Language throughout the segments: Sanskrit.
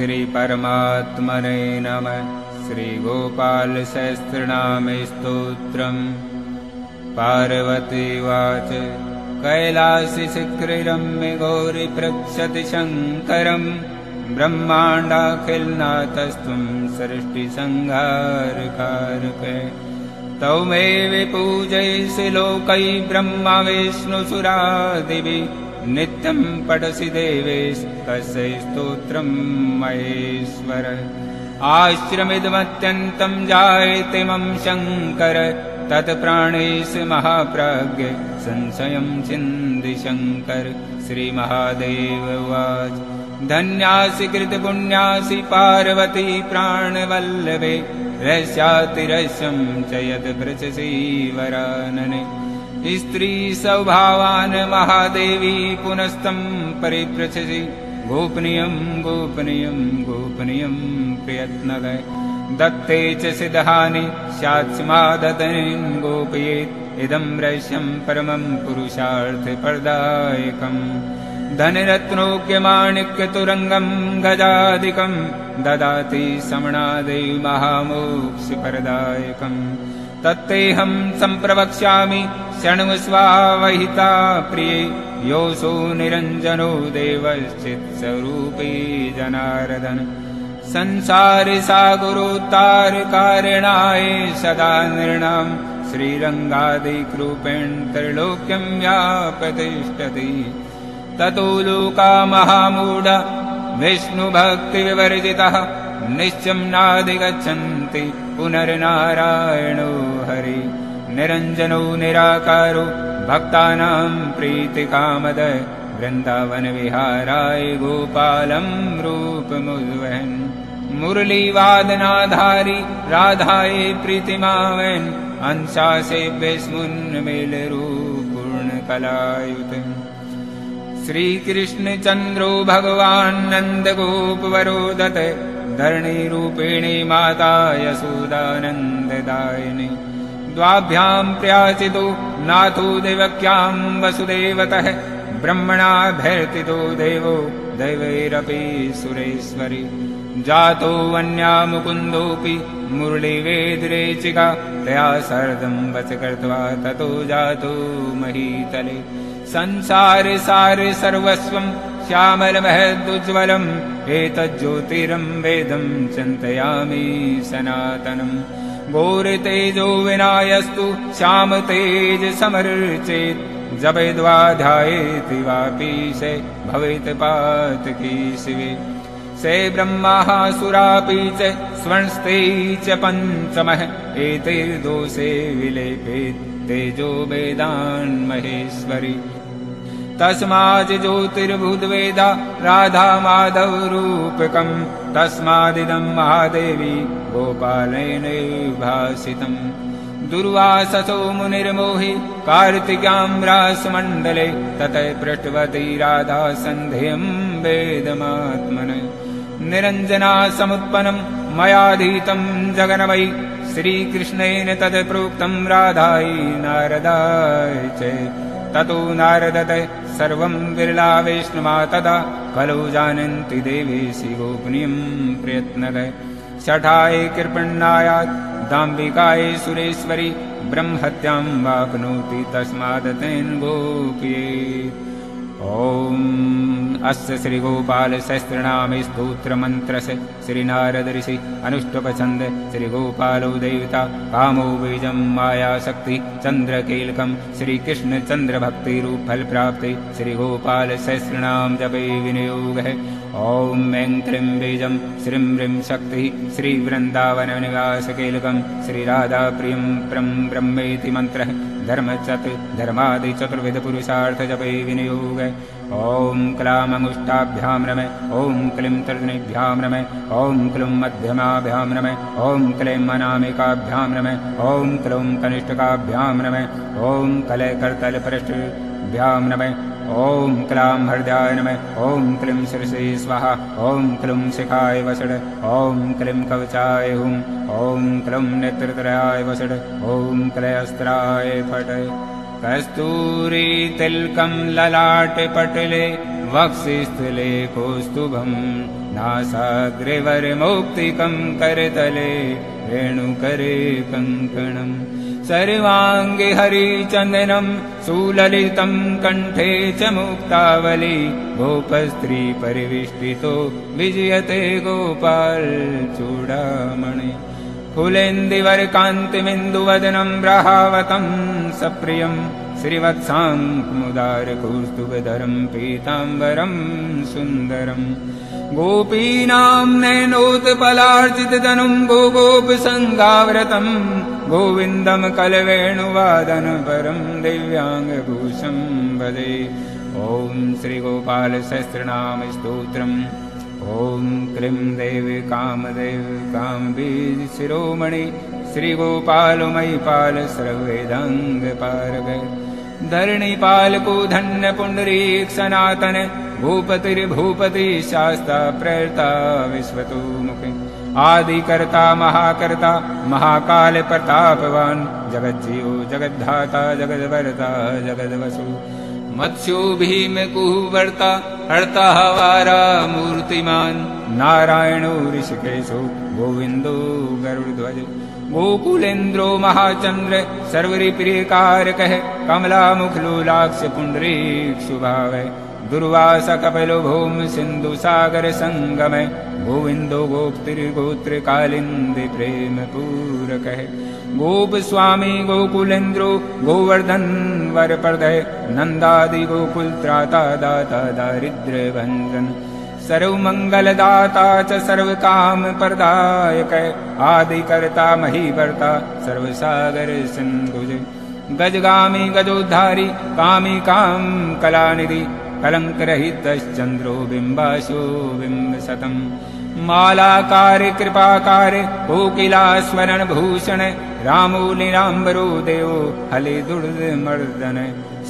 श्री परमात्मने नमः। श्री गोपाल सहस्रनाम स्तोत्रम्। पार्वती उवाच कैलासि शिखरिरम्य गौरि पृच्छति शङ्करम् ब्रह्माण्डाखिलनाथस्त्वं सृष्टिसंहारकारके तौ मे विपूजयसि लोकै ब्रह्मा विष्णुसुरादिभिः नित्यं पठसि देवेश तस्य स्तोत्रं महेश्वर। आश्रमिदमत्यन्तं जायते मम शङ्कर तत्प्राणेश महाप्राज्ञ संशयं छिन्दि शङ्कर। श्रीमहादेव उवाच धन्यासि कृतपुण्यासि पार्वती प्राणवल्लभे रहस्यातिरहस्यं च यद् पृच्छसि वरानने। स्त्री स्वभावान् महादेवी पुनस्तं परिपृच्छसि गोपनीयं गोपनीयं गोपनीयं प्रयत्नः। दत्ते च सिद्धानि स्यात्स्मादतनीं गोपयेत् इदं रहस्यं परमं पुरुषार्थप्रदायकम्। धनरत्नोक्यमाणिक्यतुरङ्गं गजादिकं ददाति समणादेव महामोक्षप्रदायकम्। तत्तेऽहं सम्प्रवक्ष्यामि शृण्वस्वावहिता प्रिये योऽसो निरञ्जनो देवश्चित्स्वरूपी जनार्दन। संसारसागरोत्तारकारणाय सदा नृणां श्रीरङ्गादिरूपेण त्रैलोक्यं व्यापतिष्ठति। ततो लोका महामूढा विष्णुभक्तिविवर्जितः निश्चं नाधिगच्छन्ति पुनर्नारायणो हरि। निरञ्जनो निराकारो भक्तानां प्रीतिकामद वृन्दावनविहाराय गोपालं रूपमुद्वहन्। मुरलीवादनाधारी राधाय प्रीतिमावहन् अंशासे विस्मुन्मेलरूपूर्णकलायुत। श्रीकृष्णचन्द्रो भगवान् नन्दगोपवरो दत्त धरणीरूपिणी माता यशोदानन्ददायिनी। द्वाभ्यां प्रयाचितो नाथो देवक्यां वसुदेवतः ब्रह्मणाभ्यर्थितो देवो दैवैरपि सुरेश्वरी। जातो वन्या मुकुन्दोऽपि मुरलीवेदरेचिका तया सार्धं वच कृत्वा ततो जातो महीतले। संसारे सारे सर्वस्वं श्यामलमहदुज्ज्वलम् एतज्ज्योतिरं वेदं चिन्तयामि सनातनम्। घोरतेजो विनायस्तु श्यामतेज समर्चेत् जपेद्वा ध्यायेति वापि से भवेत् पातकी शिवे। से ब्रह्माः सुरापि च स्वर्णस्ते च पञ्चमः एतैर्दोषे विलेपेत् तेजो वेदान् महेश्वरी। तस्मात् ज्योतिर्भूद्वेदा राधा माधव रूपकम् तस्मादिदं महादेवी गोपालेन भासितम्। दुर्वाससो मुनिर्मोहि कार्तिक्यां रासमण्डले ततः पृष्ठवती राधा सन्ध्यं वेदमात्मने। निरञ्जना समुत्पन्नं मयाधीतं जगन्मयि श्रीकृष्णेन तत् प्रोक्तं राधाय नारदाय च। ततो नारदत सर्वं विरला वैष्णवा तदा खलु जानन्ति देवेशि गोपनीयं प्रयत्नः। शठाय कृपण्णायात् दाम्बिकाय सुरेश्वरी ब्रह्महत्यां वाप्नोति तस्मात् तेन गोपयेत्। ॐ अस्य श्रीगोपाल सहस्रनाम स्तोत्रमन्त्रस्य श्रीनारद ऋषि अनुष्टुप् श्रीगोपालो देवता कामो बीजं मायाशक्ति चन्द्रकीलकं श्रीकृष्णचन्द्रभक्तिरूपफलप्राप्ति श्रीगोपाल सहस्रनाम जपे विनियोगः। ॐ ऐं क्लीं बीजं श्रीं ह्रीं शक्तिः श्रीवृन्दावननिवासकीलकं श्रीराधाप्रियं परं ब्रह्मेति मन्त्रः धर्मादिचतुर्विधपुरुषार्थजपे विनियोग। ॐ क्लामङ्गुष्ठाभ्यां नमः। ॐ क्लीं तर्जनीभ्यां नमः। ॐ क्लीं मध्यमाभ्यां नमः। ॐ क्लीं अनामिकाभ्यां नमः। ॐ क्लीं कनिष्ठकाभ्यां नमः। ॐ कलयकर्तलपृष्ठाभ्यां नमः। ॐ क्लां हृदयाय नमः। ॐ क्लीं शिरसे स्वाहा। ॐ क्लीं शिखाय वषड। ॐ क्लीं कवचाय हुम्। ॐ क्लीं नेत्रत्रयाय वषड। ॐ क्लयस्त्राय फट। कस्तूरी तिलकं ललाटपटले वक्षस्थले कौस्तुभम् नासाग्रे वरमौक्तिकम् करतले रेणुकरे कङ्कणम् सर्वाङ्गे हरिचन्दनम् सुललितम् कण्ठे च मुक्तावली गोपस्त्री परिविष्टितो विजयते गोपाल चूडामणि फुलेन्दिवरकान्तिमिन्दुवदनम् ब्रहावतम् सप्रियम् श्रीवत्साङ्कमुदारकौस्तुभधरम् पीताम्बरम् सुन्दरम् गोपीनाम् नयनोत्पलार्चिततनुम् गोगोपसङ्गाव्रतम् गोविन्दम् कलवेणुवादन परम् दिव्याङ्गभूषम् भजे। ॐ श्रीगोपालसहस्रनामस्तोत्रम्। ॐ क्लीं देवी कामदेव कामबीज शिरोमणि श्रीगोपालमयिपाल सर्ववेदाङ्गपारग धरणिपालको धन्य पुण्डरीक सनातन भूपतिर्भूपति शास्ता प्रेरता विश्वतो मुखे आदिकर्ता महाकर्ता महाकाल प्रतापवान जगज्जीव जगद्धाता जगद्भर्ता जगद्वसु मत्स्यो भीम कुहवर्ता हर्ता वारा मूर्तिमान नारायणो ऋषिकेशो गोविंदो गरुड़ध्वज गोकुलेन्द्रो महाचंद्र सर्वरिप्रियकारकः कमलामुखलोलाक्ष पुण्डरीक शुभावै दुर्वासा कपिलो भौम सिंधु सागर संगम गोविंदो गोप्तिर्गोत्र कालिंदी प्रेम पूरकः गोप स्वामी गोकुलेन्द्रो गोवर्धन वरप्रदय नंदादि गोकुल त्राता दाता दारिद्र्य भंजन सर्वमंगलदाता च सर्वकाम प्रदायक आदिकर्ता महीवर्ता सर्वसागर सिंधुज गजगामी गजोद्धारी कामी काम कलानिधि कलंकरहितश्चंद्रो बिंबाशो बिंबशतम् मालाकार कृपाकार कोकिलास्वरण भूषण रामो नीलांबरो देवो हले दुर्मर्दन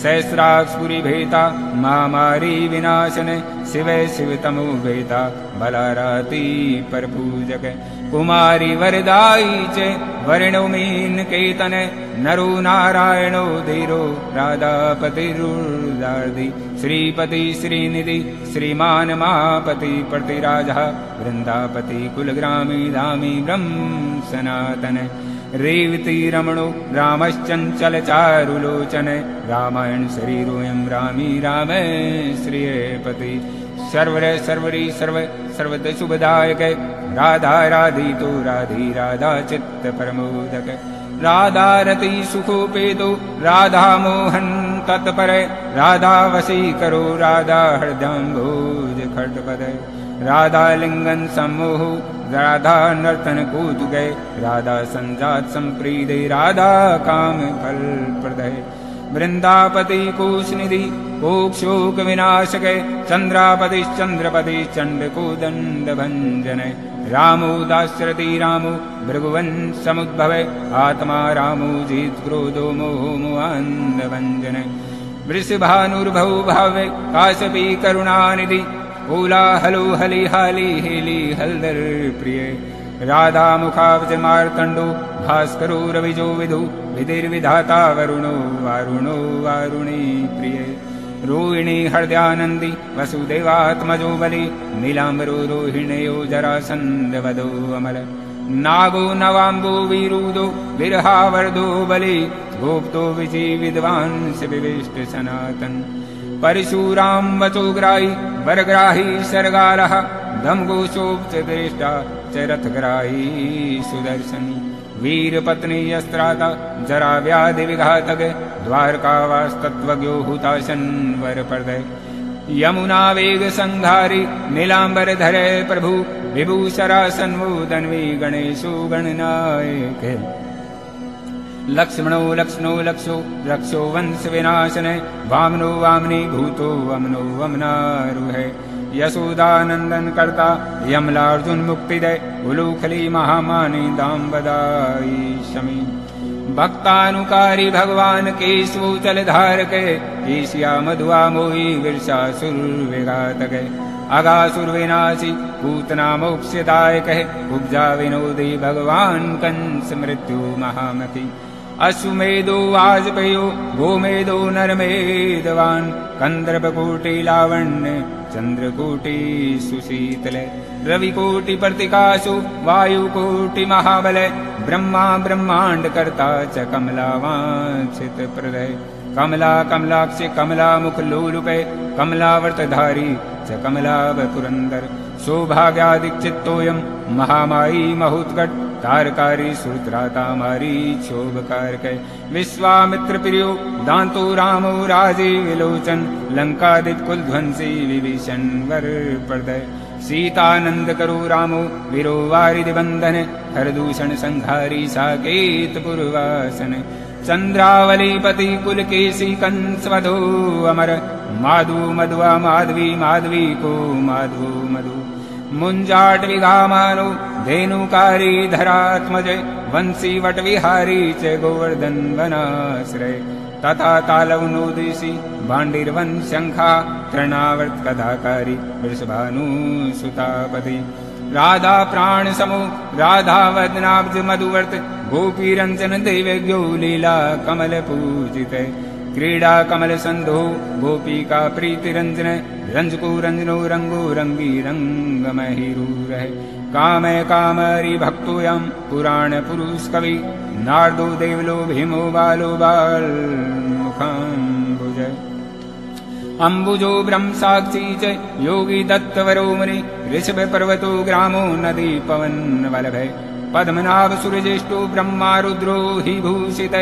सहस्राक्षपुरी भेता महामारी विनाशन शिव शिव तमो भेता बलाराती परपूजक कुमारी वरदाई च वर्णो मीन केतन नरो नारायणो धीरो राधापतिरुदार्दि श्रीपति श्रीनिधि श्रीमान महापति प्रतिराजा वृंदापति कुलग्रामी धामी ब्रह्म सनातन रेवती रमणो रामश्चंचल चारुलोचन रामायण शरीरोऽयं रामी राम श्रियपति सर्वर सर्वरी सर्व सर्वद शुभदायक राधा राधितो राधी राधा चित्त परमोदक राधा रति सुखोपेतो राधा मोहन तत्पर राधा वशीकरो राधा हृदयाम्भोज खड्गपद राधा लिंगन सम्मोह राधा नर्तन कौतुके राधा संजात संप्रीदे राधा काम फल प्रदय वृंदापति कोशनिधि कोक्षोक विनाशक चंद्रापति चंद्रपति चंडको दंड भंजन रामो दाशरथी रामो भृगुवंश समुद्भव आत्मा रामो जीत क्रोधो मोहो मोहान्ध भंजन वृषभानुर्भव भावे काश्यपी करुणानिधि ओला हलो हली हाली हेली हलदर प्रिय राधा मुखाब्ज मार्तंडो भास्करो रविजो विधु विधिर्विधाता वरुणो वारुणो वारुणी प्रिय रोहिणी हृदयानंदी वसुदेवात्मजो बलि नीलांबरो रोहिण्यो जरासंध वदो अमल नागो नवांबो वीरुदो विरहावर्दो बलि गोप्तो विजि विद्वांस विविष्ट सनातन परशुराम वचोग्राही वरग्राही सर्गारः धमघोषोपचदृष्टा च रथग्राही सुदर्शनी वीरपत्नी यस्त्राता जरा व्याधि विघातक द्वारकावास्तत्वज्ञो हुताशन वरप्रदय यमुना वेग संघारी नीलांबर धरे प्रभु विभूषरासन्वोदन्वी गणेशो गणनायक लक्ष्मणो लक्ष्मणो लक्षो रक्षो वंश विनाशन वामनो वामनी भूतो वमनो वमनारुह यशोदानंदन करता यमलार्जुन मुक्तिदय उलूखली महामानी दाम्बदाई शमी भक्तानुकारी भगवान केशवो जलधारक केशिया मधुआ मोही विरसासुर विघातक अगासुर विनाशी पूतना मोक्षदायक उपजा विनोदी भगवान कंस मृत्यु महामति अश्वमेधो वाजपेयो गोमेधो नरमेधवान् कंदर्पकोटि लावण्य चंद्रकोटि सुशीतल रविकोटि प्रतिकाशो वायुकोटि महाबल ब्रह्मा ब्रह्मांड कर्ता च कमलावांछित प्रदय कमला कमलाक्ष कमला मुख लोलुपे कमलावर्तधारी च कमलाव पुरंदर सौभाग्यादिचित्तोयम महामायी महोत्कट तारकारी सुत्रातामारी क्षोभकारक विश्वामित्र प्रियो दांतो रामो राजे विलोचन लंकादित कुल ध्वंसी विभीषण वर प्रदय सीतानंद करो रामो वीरो वारिधि बंधन हरदूषण संघारी साकेत पुरवासन चंद्रावलीपति कुलकेशी कंसवधो अमर माधु मधुआ माधवी माधवी को माधो मधु मुंजाट विघामानो धेनुकारी धरात्मज वंशी वट विहारी च गोवर्धन वनाश्रय तथा तालव नोदिशी भांडिर्वन शंखा तृणावर्त कथाकारी वृषभानु सुतापति राधा प्राण समो राधा वदनाब्ज मधुवर्त गोपी रंजन देवज्ञो लीला कमल पूजित क्रीड़ा कमल संधो गोपिका प्रीति रंजन रंजको रंजनो रंगो रंगी रंग महिरूर कामय कामरी भक्तोयम पुराण पुरुष कवि नारदो देवलो भीमो बालो बाल मुखाम्बुज अम्बुजो ब्रह्म साक्षी च योगी दत्तवरो मुनि ऋषभ पर्वतो ग्रामो नदी पवन वल्लभ पद्मनाभ सुरज्येष्ठो ब्रह्मा रुद्रो हि भूषित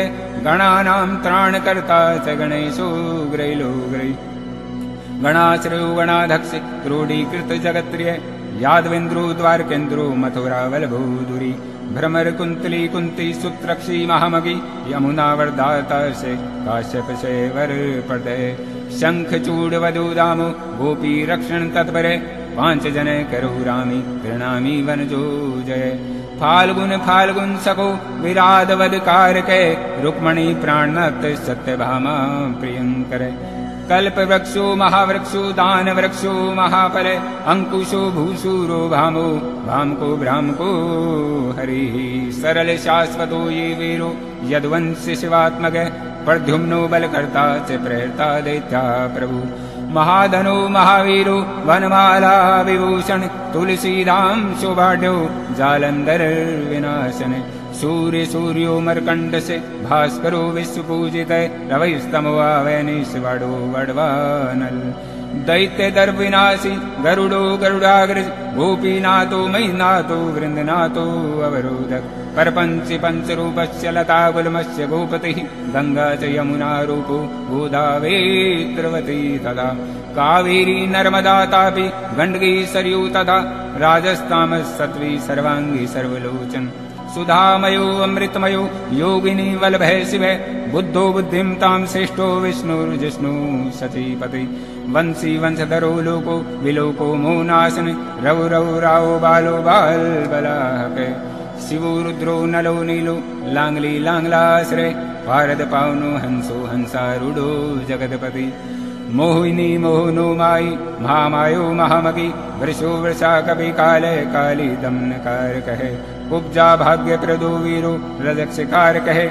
गणानां त्राणकर्ता च गणेशो ग्रैलो ग्रै गणाश्रयो गणाध्यक्ष क्रोडीकृत जगत्प्रिय यादवेन्द्रो द्वारकेन्द्रो मथुरा वल्लभोदुरी भ्रमर कुंतली कुंती सुत्रक्षी महामगी यमुना वर्धाता से काश्यप से वर प्रदय शंख चूड़ वधो दामो गोपी रक्षण तत्पर पांच जन करो रामी प्रणामी वनजो जय फाल्गुन फाल्गुन सको विराध वद कारके रुक्मणी प्राणनाथ सत्यभामा प्रियंकर कल्प वृक्षो महावृक्षो दान वृक्षो महाफल अंकुशो भूसूरो भामो भाम को भ्राम को हरि सरल शाश्वतो ये वीरो यदवंश शिवात्मक प्रद्युम्नो बलकर्ता च प्रेरता दैत्या प्रभु महाधनो महावीरो वनमाला विभूषण तुलसीराम शोभाढ्यो जालंधर विनाशन सूर्य सूर्यो मर्कंड से भास्करो विश्व पूजित रवैस्तमो आवैनीश्वरो वडवानल दैत्य दर्प विनाशी गरुडो गरुडाग्रज गोपीनाथो मयिनाथो वृंदनाथो अवरोधक परपंच पंचरूपस्य लतागुल्मस्य गोपतिः गंगा च यमुना रूपो गोदावेत्रवती तथा कावेरी नर्मदा तापी गंडकी सरयू तथा राजस्तामसत्वी सर्वांगी सर्वलोचन सुधामयो अमृतमयो योगिनी वल्लभ शिव बुद्धो बुद्धिं तां श्रेष्ठो विष्णुर्जिष्णु सचीपति वंशी वंशधरो लोको विलोको मोनासन रवु रवु रावो बालो बाल बलाहक शिवो रुद्रो नलो नीलो लांगली लांगलाश्रय भारत पावनो हंसो हंसारूढ़ो जगतपति मोहिनी मोहनो माई महामायो महामगी वृषो वृषा कवि कालय काली दमनकार कहे उपजा भाग्य प्रदो वीरो रजक्षकार कहे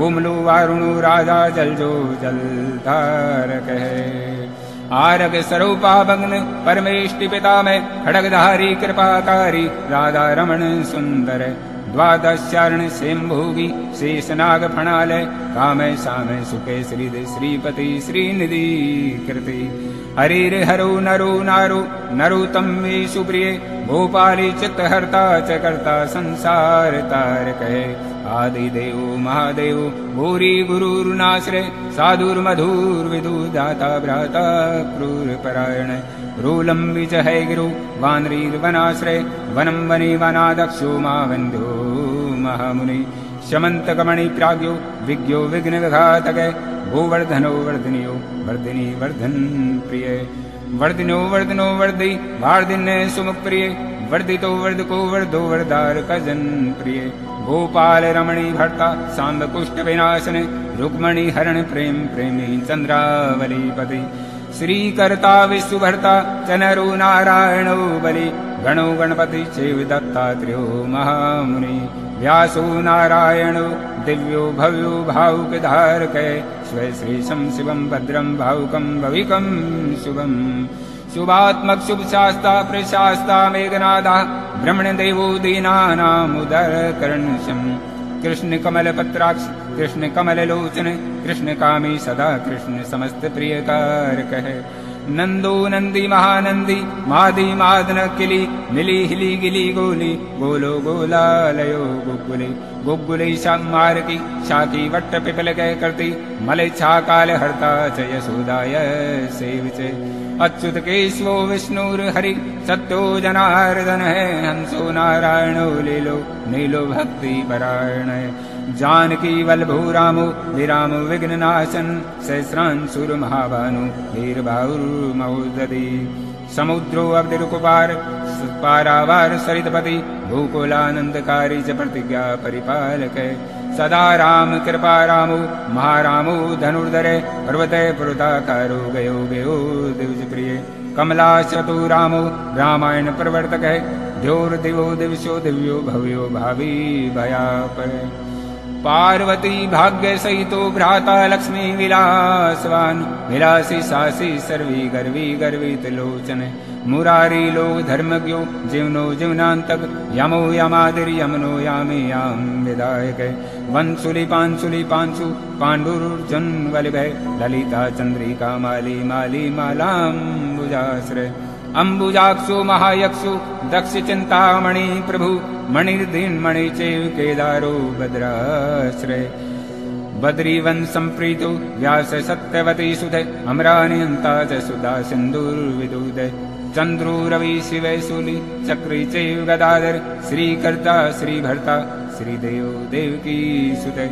ओमलो वारुणो राजा जलजो जलधार कहे आरग सरोपाभग्न परमेष्टि पिता में खड़गधारी कृपाकारी राधा रमण सुंदर द्वादशारण सेम्भोगी शेषनाग फणालय कामय सामय सुखे श्रीद श्रीपति श्रीनिधि कृति हरिर हरो नरो नारो नरोत्तम मे सुप्रिय भोपाली चित्तहर्ता च कर्ता संसार तारक आदिदेव महादेव भूरि गुरुर्नाश्रय साधुर्मधुर विदु दाता भ्राता क्रूर परायण रूलम विजय गिरु वानरीर्वनाश्रय वनम वने वनादक्षो मावन्ध्यो महामुनि शमंतकमणि प्राज्ञो विज्ञो विघ्न विघातक गोवर्धनो वर्धनियो वर्धिनी वर्धन प्रिय वर्धिनो वर्धनो वर्धि वार्धिन्य सुमुख प्रिय वर्धितो वर्धको वर्धो वर्धार कजन प्रिय गोपाल रमणी भर्ता सांब कुष्ठ विनाशन रुक्मणी हरण प्रेम प्रेमी चंद्रावली पति श्रीकर्ता विश्वभर्ता चनरो नारायणो बलि गणो गणपति चैव दत्तात्रेयो महामुनि व्यासो नारायणो दिव्यो भव्यो भावुकधारकै श्रीशं शिवं भद्रं भावुकं भविकं शुभम् शुभात्मक शुभ शास्ता प्रशास्ता मेघनादा ब्रह्मणदेवो दीनानामुदरकर्णशम् कृष्ण कमल पत्राक्ष कृष्ण कमल लोचन कृष्ण कामी सदा कृष्ण समस्त प्रियकारक है नंदो नंदी महानंदी मादी मादन किली मिली हिली गिली गोली गोलो गोलालयो गुगुली गुगुली शामारकी शाकी वट्ट पिपल कह करती मले छाकाल हरता च यशोदाय सेविचे अच्युत केशवो विष्णुर हरि सत्यो जनार्दन है हंसो नारायणो लीलो नीलो भक्ति परायण है जानकी वल्लभो रामो विरामो विघ्ननाशन सहस्रांशुर महाभानु वीरबाहुर्महोदधि समुद्रो अब्धिरुकुपार पारावार सरितपति भूकोलानंदकारी च प्रतिज्ञा परिपालक सदा राम कृपा रामो महारामो धनुर्धरे पर्वते पर्वताकारो गयो गयो दिवज प्रिय कमलाशतो रामो रामायण प्रवर्तक द्योर दिवो दिवसो दिव्यो भव्यो भावी भयापर पार्वती भाग्य सहितो भ्राता लक्ष्मी विलासवान विलासी सासी सर्वी गर्वी गर्वित लोचन मुरारी लोक धर्मज्ञो जीवनो जीवनांतक यमो यमादिर यमनो यामे याम विदायक वंशुली पांशु पांडुर्जन वलिभय ललिता चंद्रिका माली माली मालाम्बुजाश्रय अंबुजाक्षो महायक्षो दक्ष चिंतामणि प्रभु मणिर्दीन मणि चैव केदारो भद्राश्रय बद्रीवन संप्रीतो व्यास सत्यवती सुधे अमरानियंता च सुधा सिंधुर्विदुदय चंद्रो रवि शिवैशूली चक्री चैव गदाधर श्रीकर्ता श्रीभर्ता श्रीदेव देवकी सुते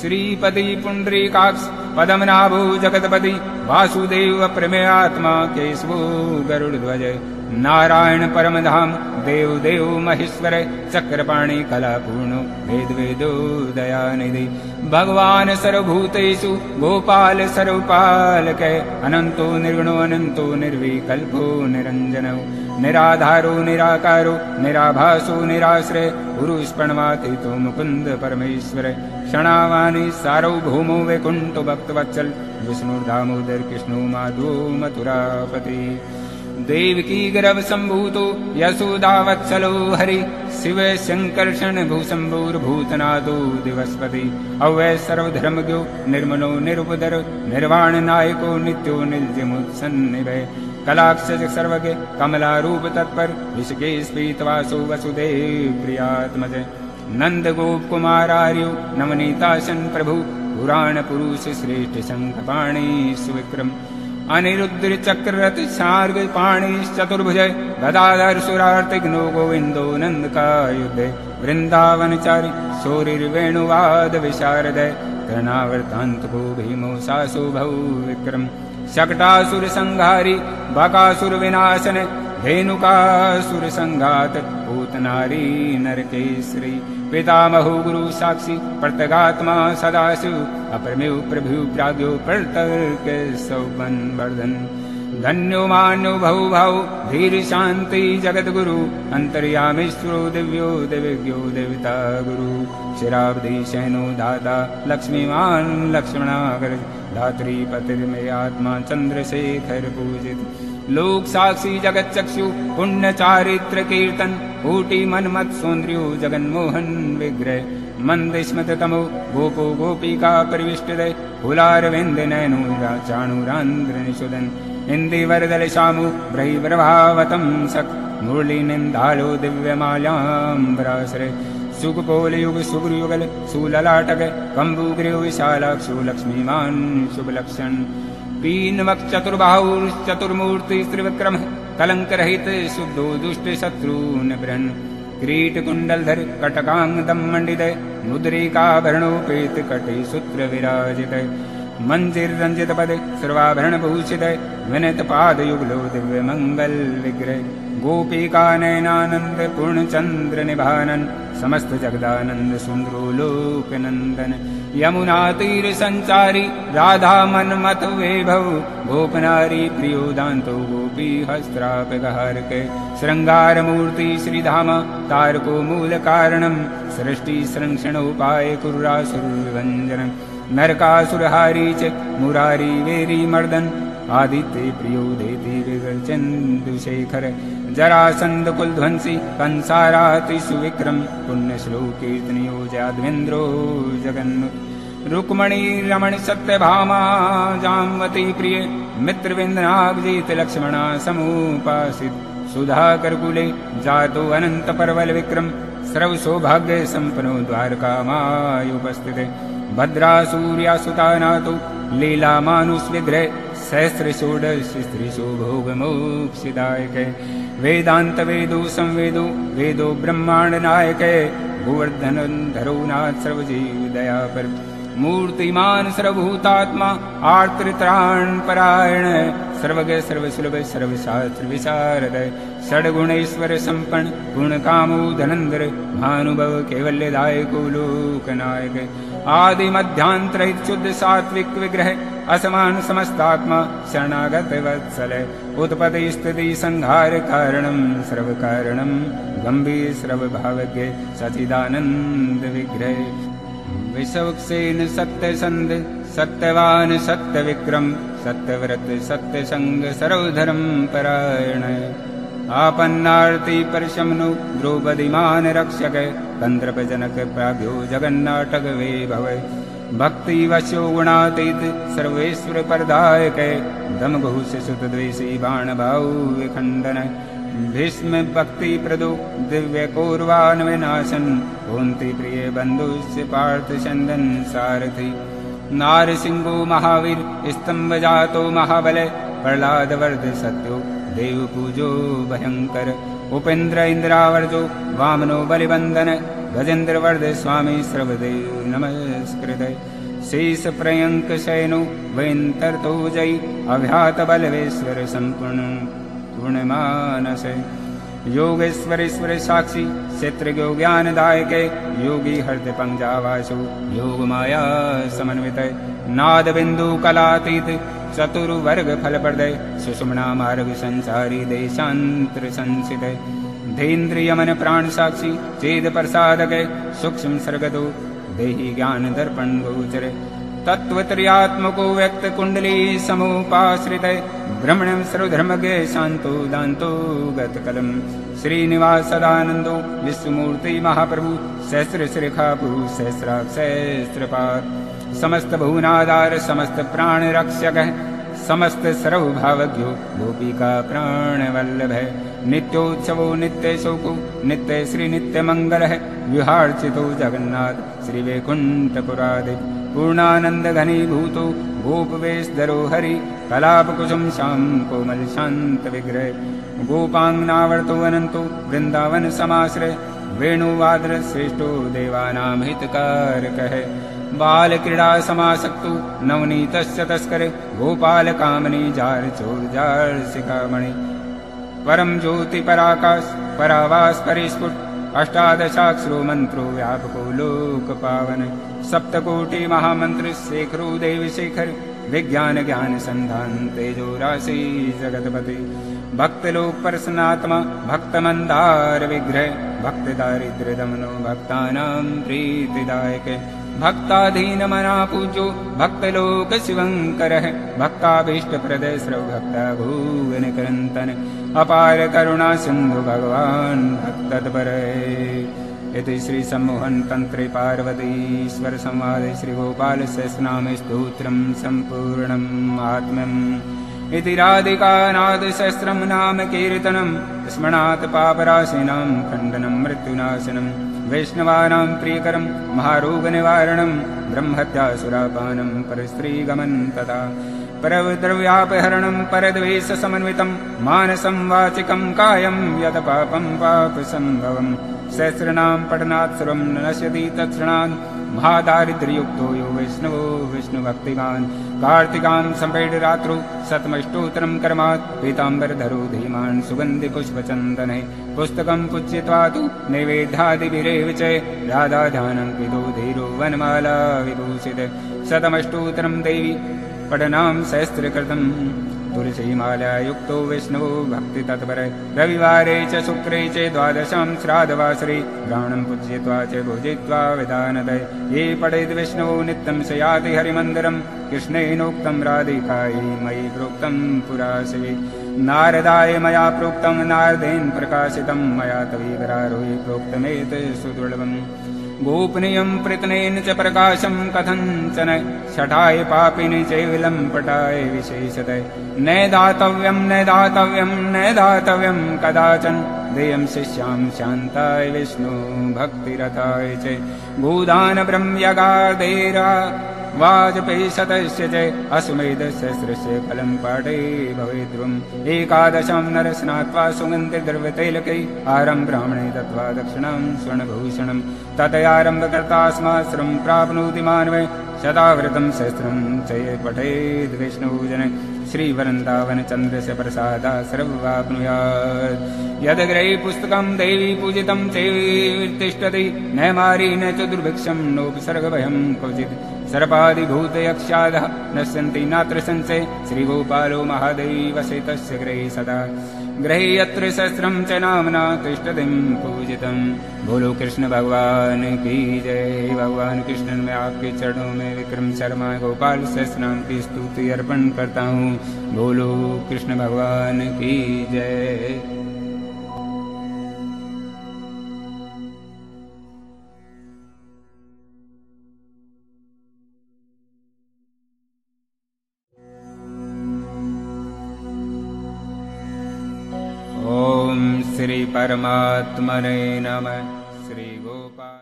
श्रीपति पुंडरीकाक्ष पद्मनाभो जगतपति वासुदेव प्रमेयात्मा केशवो गरुड़ध्वज नारायण परमधाम देव देव महेश्वर चक्रपाणि कलापूर्णो वेद वेदो दयानिधि भगवान सर्वभूतेषु गोपाल सर्वपालक अनंतो निर्गुणो अनंतो निर्विकल्पो निरंजनो निराधारो निराकारो निराभासो निराश्रय गुरुष्पणमातीतो मुकुंद परमेश्वर क्षणावाणी सार्वभौमो वैकुंठ भक्तवत्सल विष्णु दामोदर कृष्णो माधवो मथुरापति देवकी गर्भ संभूतो यशोदावत्सलो हरि शिव शंकर्षण भूशंभुर्भूतनादो दिवस्पति अव्यय सर्वधर्मज्ञो निर्मलो निरुपधर निर्वाण नायको नित्यो निर्जमुत्सन्निभय कलाक्षज सर्वज्ञ कमलारूप तत्पर ऋषिकेश पीतवासो वसुदेव प्रियात्मज नंद गोप कुमारार्यो नवनीताशन प्रभु पुराण पुरुष श्रेष्ठ शंखपाणि सुविक्रम अनिरुद्ध चक्ररथ सार्ग पाणि चतुर्भुज गदाधर सुरार्तिघ्नो गोविंदो नंद का युद्ध वृंदावनचारि शौरिर्वेणुवाद विशारद कर्णावर्तांत को भीमो सासो भौ विक्रम शकटासुर संहारी बकासुर विनाशन धेनुकासुर संघात पूतनारी नरकेश्री पितामहो गुरु साक्षी प्रत्यगात्मा सदाशिव अप्रमेव प्रभु प्राज्ञो प्रतर्क सौपन वर्धन धन्यो मान्यो भौ भाव धीर शांति जगत गुरु अंतर्यामीश्वरो दिव्यो दिव्यो देवता गुरु शिराब्दी शैनो दाता लक्ष्मीमान लक्ष्मणागर धात्री पतिर्मे आत्मा चंद्रशेखर पूजित लोक साक्षी जगत चक्षु पुण्य चारित्र कीर्तन ऊटी मनमत सौंद्र्यो जगन्मोहन विग्रह मंद स्मृत तमो गोपो गोपिका परिविष्टदय फुलारविंद नयनो चाणुरांध्र निषुदन इंदि वरदल शामु ब्रह्मभावतम सख मुरली निंदालो दिव्यमाल्याम्बराश्रय सुखपोल युग सुग्रयुगल सुललाटक कंबुग्रीव विशालाक्षो लक्ष्मीमान शुभ लक्षण पीनवक चतुर्बाहुर्चतुर्मूर्ति त्रिविक्रम कलंक रहित शुद्धो दुष्ट शत्रु निबृहन् किरीट कुंडलधर कटकांगदम मंडित मुद्रिकाभरणोपेत कटे सूत्र विराजित मंजिर रंजित पद सर्वाभरण भूषित विनत पाद युगलो दिव्य मंगल विग्रह गोपिका नयनानंद पूर्ण चंद्र निभानन समस्त जगदानंद सुंदरो लोक नंदन यमुना तीर संचारी राधा मन्मथ वैभव गोपनारी प्रियो दांतो गोपी हस्त्रापगहार के श्रृंगार मूर्ति श्रीधाम तारको मूल कारणम सृष्टि संरक्षण उपाय कुर्रासुर विभंजनम नरकासुरहारी च मुरारी वेरी मर्दन आदित्य प्रियो देति विगर्चन्दुशेखर जरासंध कुलध्वंसी कंसाराति सुविक्रम पुण्य श्लोक कीर्तनियो जाध्वेन्द्रो जगन्नु रुक्मणी रमण सत्यभामा जाम्वती प्रिय मित्रविंदनाभिजीत लक्ष्मणा समुपासित सुधाकर कुले जातो अनंत परवल विक्रम सर्व सौभाग्य संपन्नो द्वारकामायुपस्थित भद्रा सुता नातो लीला मानुष विग्रह सहस्र षोडश स्त्रीशो भोग मोक्षदायक वेदांत वेदो संवेदो वेदो ब्रह्मांड नायक गोवर्धन धरो नाथ सर्वजीव दया पर मूर्तिमान सर्वभूतात्मा आर्तत्राण परायण सर्वज्ञ सर्वसुलभ सर्वशास्त्र विशारद षड्गुणेश्वर संपन्न गुण कामो धनंदर भानुभव कैवल्यदायको लोकनायक आदि मध्यांतर शुद्ध सात्विक विग्रह असमान समस्तात्मा शरणागत वत्सल उत्पत्ति स्थिति संहार कारणम सर्व कारणम गंभीर सर्व भावज्ञ सचिदानंद विग्रह विषवक्सेन सत्यसंध सत्यवान सत्य विक्रम सत्यव्रत सत्य संग सर्वधर्म परायण आपन्नार्ति परशमनु द्रौपदीमान रक्षक तंत्रप जनक प्राज्ञो जगन्नाटक वे भव भक्ति वश्यो गुणातीत सर्वेश्वर परदायक दम घोष सुत द्वेषी बाण भाव विखंडन भीष्म भक्ति प्रदो दिव्य कौरवान विनाशन कुंती प्रिय बंधुष्य पार्थ चंदन सारथी नारसिंहो महावीर स्तंभ जातो महाबल प्रहलाद वर्ध सत्यो देव पूजो भयंकर उपेन्द्र इंद्रावर्जो वामनो बलिबंधन गजेन्द्र वर्ध स्वामी सर्वदेव नमस्कृत शेष प्रयंक शयनो वैंतर्तो जयी अभ्यात बलवेश्वर संपूर्ण गुणमानस योगेश्वरेश्वर साक्षी क्षेत्रज्ञो ज्ञानदायक योगी हृदय पंजावासो योग माया समन्वित नाद बिंदु कलातीत चतुर्वर्ग फलप्रदय सुषुम्ना मार्ग संसारी देशांतर संसित धेन्द्रियमन प्राण साक्षी चेद प्रसादक सूक्ष्म सर्गतो देहि ज्ञान दर्पण गोचर तत्वत्रयात्मको व्यक्त कुंडली समुपाश्रित ब्रह्मण्यं सर्वधर्मज्ञ शांतो दांतो गतकलम श्रीनिवास सदानंदो विश्वमूर्ति महाप्रभु सहस्र श्रेखा पुरुष सहस्राक्ष सहस्रपाद समस्त भुवनाधार समस्त प्राण रक्षक समस्त सर्वभावज्ञो गोपिका प्राण वल्लभ नित्योत्सवो नित्य शोको नित्य श्री नित्य मंगल विहार्चितो जगन्नाथ श्री वैकुंठपुरादि पूर्णानंद घनीभूतो गोपवेशधरो हरि कलाप कुसुम श्याम कोमल शांत विग्रह गोपांगनावर्तो अनंतो वृंदावन समाश्रय वेणुवाद्र श्रेष्ठो देवानां हितकारक बाल क्रीड़ा समासक्तो नवनीत तस्कर गोपाल कामनी जार चोर जार शिखामणि परम ज्योति पराकाश परावास परिस्फुट अष्टादशाक्षरो मंत्रो व्यापको लोक पावन सप्तकोटि महामंत्र शेखरो देव शेखर विज्ञान ज्ञान संधान तेजो राशि जगतपति भक्तलोक प्रसन्नात्मा भक्त मंदार विग्रह भक्त दारिद्र्य दमनो भक्तानां प्रीतिदायक भक्ताधीन मना पूजो भक्तलोक शिवंकर भक्ताभीष्ट प्रदय सर्व भक्ता भुवन करंतन अपार करुणा सिंधु भगवान भक्तपर इति श्री सम्मोहन तंत्रे पार्वतीश्वर संवादे श्री गोपाल सहस्रनाम स्तोत्रम संपूर्णम आत्म्यम इति राधिका नाद सहस्रम नाम कीर्तनम स्मरणात् पापराशिनां खंडनम मृत्युनाशनम वैष्णवानां प्रियकरं महारोग निवारणं ब्रह्मत्यासुरापानं परस्त्रीगमन तथा परद्रव्यापहरणं परद्वेष समन्वितं मानसं वाचिकं कायं यद पापं पापसंभवं सहस्रनाम पठनात् सर्वं नश्यति तत्क्षणात् महादारिद्र्ययुक्तो यो वैष्णवो विष्णुभक्तिमान् कार्तिकां सम्पेडरात्रौ शतमष्टोत्तरं कर्मात् पीताम्बरधरो धीमान् सुगन्धिपुष्पचन्दने पुस्तकं पूज्यत्वा तु नैवेद्यादिभिरेव च राधाध्यानं विदो धीरो वनमाला विभूषिते शतमष्टोत्तरं देवी पठनां सहस्रकृतम् तुलसीमाला युक्तो विष्णुः भक्तितत्पर रविवारे च शुक्रे च द्वादशां श्राद्धवासरे ब्राह्मणं पूजयित्वा च भोजयित्वा विधानतः ये पठेत् विष्णुः नित्यं स याति हरिमन्दिरं कृष्णेनोक्तं राधिकायै मयि प्रोक्तं पुरा शिवे नारदाय मया प्रोक्तं नारदेन प्रकाशितं मया तवीवरारोहि प्रोक्तमेतत् सुदुर्लभम् गोपनीयं प्रयत्नेन च प्रकाशं कथञ्चन शठाय पापिनि चैवलं पटाय विशेषतः न दातव्यं कदाचन देयं शिष्यां शान्ताय विष्णु भक्तिरताय च गोदान ब्रह्मयगादेरा वाजपेयशतस्य च अश्वमेधसहस्रस्य फलं पाठे भवेद्ध्रुवम् एकादशां नरस्नात्वा सुगन्धिद्रव्यतैलकै आरं ब्राह्मणे दत्त्वा दक्षिणां स्वर्णभूषणं ततयारम्भकर्तास्माश्रमं प्राप्नोति मानवः शताव्रतं सहस्रं च पठेद् विष्णुजन श्रीवृन्दावनचन्द्रस्य प्रसादात् सर्ववाप्नुयात् यदग्रे पुस्तकं देवी पूजितं चैतिष्ठति न मारी न च दुर्भिक्षं नोपसर्गभयं क्वचित् सर्पादिभूतयक्षादः नश्यन्ति नात्र संशय श्रीगोपालो महादेवस्य तस्य गृहे सदा गृहे यत्र सहस्रं च नाम्ना तिष्ठतिं पूजितं बोलो कृष्ण भगवान की जय। भगवान कृष्ण में आपके चरणों में विक्रम शर्मा गोपाल सहस्रनाम की स्तुति अर्पण करता हूँ। बोलो कृष्ण भगवान की जय। ओम श्री परमात्मने नमः। श्री गोपाल।